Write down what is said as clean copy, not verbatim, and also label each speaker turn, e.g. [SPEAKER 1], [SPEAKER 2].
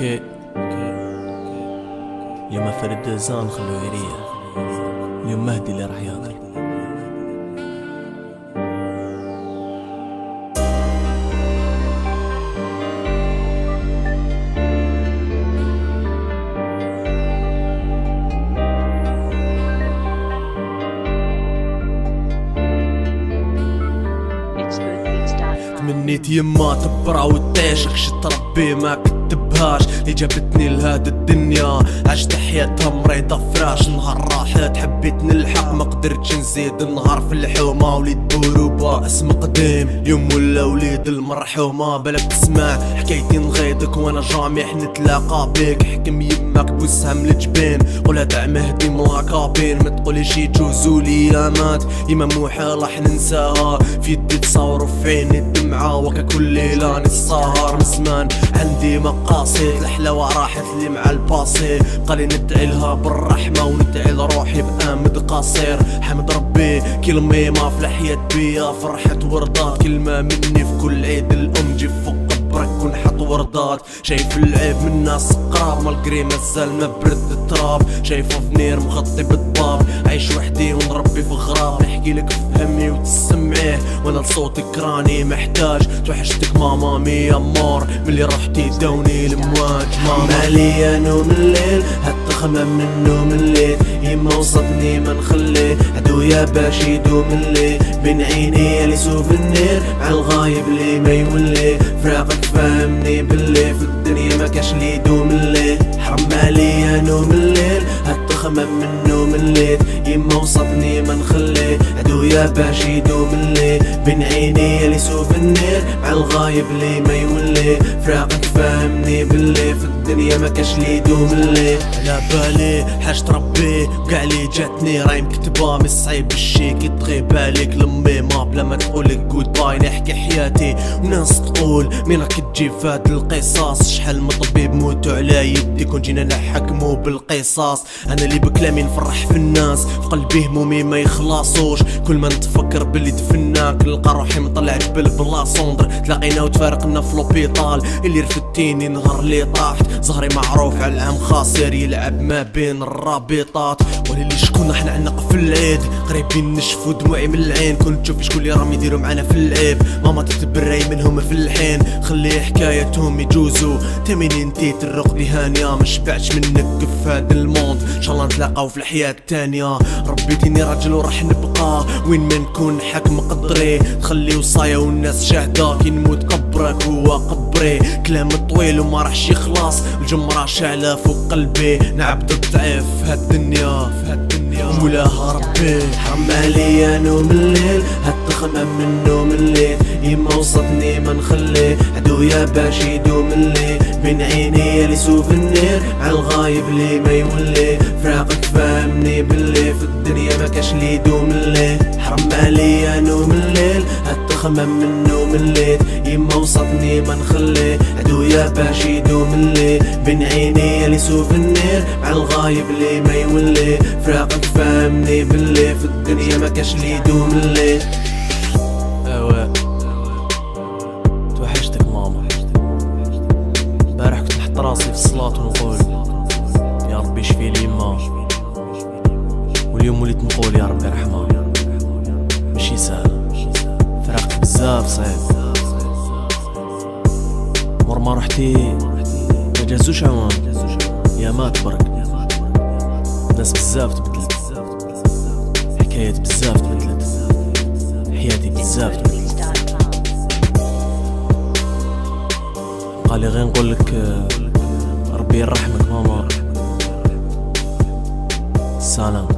[SPEAKER 1] اوكي اليوم فرد دزان خلو يريح. اليوم مهدي اللي راح ياكل. تمنيت يما تبرع وتعيشك شي تربي ما كتبهاش اللي جابتني لهاد الدنيا. عشت حياتها مريضة فراش. نهار راحت حبيت نلحق ما قدرتش نزيد. نهار في الحومة وليد بوروبا اسم قديم. اليوم ولا وليد المرحومة. بلاك تسمع حكايتي نغيضك وانا جامح نتلاقى بيك. حكم يماك بوسها من الجبين قولها تاع مهدي ملاكابين. ما تقوليش يجوزولي يامات يما محال راح ننساها. في يدي تصور وفي عيني الدمعة وكا كل ليلة نسهر. من زمان عندي مقاصد الحلاوة راحت لي مع الباسي. قالي ندعي لها بالرحمة وندعي لروحي بآمد قصير. حمد ربي كلمة ما في الحياة بيا فرحت وردات. كلمة مني في كل عيد الأم جي فوق قبرك ونحط وردات. شايف العيب من الناس قراب مالقري مازال ما برد التراب. شايفه فنير مغطي بالضباب. عايش وحدي ونربي في غراب. نحكي لك فهمي وتسمعيه وانا لصوتك راني محتاج. توحشتك ماما ميا مور ملي رحتي داوني المواج. ماما لي نوم الليل هتخمم منه من الليل. يما وصتني ما نخلي عدويا باش يدوم الليل. بين عيني لي سوفنير مع الغايب لي ما يولي. فراقك فاهمني باللي في الدنيا ما كاش لي يدوم الليل. حرام عليا نوم الليل هتخمم منه من الليل. يما وصتني ما نخلي عدويا باش يدوم الليل. بين عيني لي سوفنير مع الغايب لي ما يولي. فراقك فاهمني باللي في الدنيا ما كاش لي يدوم الليل. على بالي حاجة ربي وقع لي جاتني راي مكتبة من الصعيب الشي كي تغيب عليك لمي ما بلا ما تقولك جود باي. نحكي حياتي وناس تقول مين راك تجي فهاد القصص. شحال من طبيب موتو على يدي كون جينا نحكمو بالقصاص. انا اللي بكلامي نفرح في الناس في قلبي همومي ما يخلصوش. كل ما نتفكر باللي دفناك نلقى روحي مطلع جبل بلا صندر. تلاقينا وتفارقنا في لوبيطال اللي رفدتيني نهار اللي طاحت. زهري معروف على العام خاسر يلعب ما بين الرابطات. ولي شكون راح نعنق في العيد قريبين نشفو دموعي من العين. كنت تشوف شكون اللي راهم يديروا معانا في العيب. ماما تتبري منهم في الحين خلي حكايتهم يجوزوا. تمني انتي ترقدي هانية ما شبعتش منك في هاد الموند. ان شاء الله نتلاقاو في الحياة التانية. ربيتيني راجل وراح نبقى وين ما نكون حاكم قدري. تخلي وصايا والناس شاهدة كي نموت قبرك هو قبري. كلام طويل وما راحش يخلص. الجمرة شعلة فوق قلبي. نعبد الضعيف في هالدنيا مولاها ربي. حرام عليا نوم الليل هتخمم منه من الليل. يما وصتني ما نخلي عدويا باش يدوم الليل. بين عيني لي سوفنير مع الغايب لي ما يولي. فراقك فاهمني باللي في الدنيا ما كاش لي يدوم الليل. حرام عليا نوم الليل هتخمم منه من الليل. يما وصتني ما نخلي عدويا باش يدوم الليل. بين عيني لي سوفنير مع الغايب لي ما يولي. فراقك فاهمني باللي في الدنيا ما كاش لي يدوم الليل. ايوا توحشتك ماما. امبارح كنت نحط راسي في الصلاة ونقول يا ربي شفي لي يما. واليوم وليت نقول يا ربي رحمة. ماشي سهل فراقك بزاف صعيب. مور ما رحتي ما جازوش عوام يا مات برك. ناس بزاف تبدلت حكايات بزاف تبدلت حياتي بزاف تبدلت. قالي غير نقولك ربي يرحمك ماما. سلام.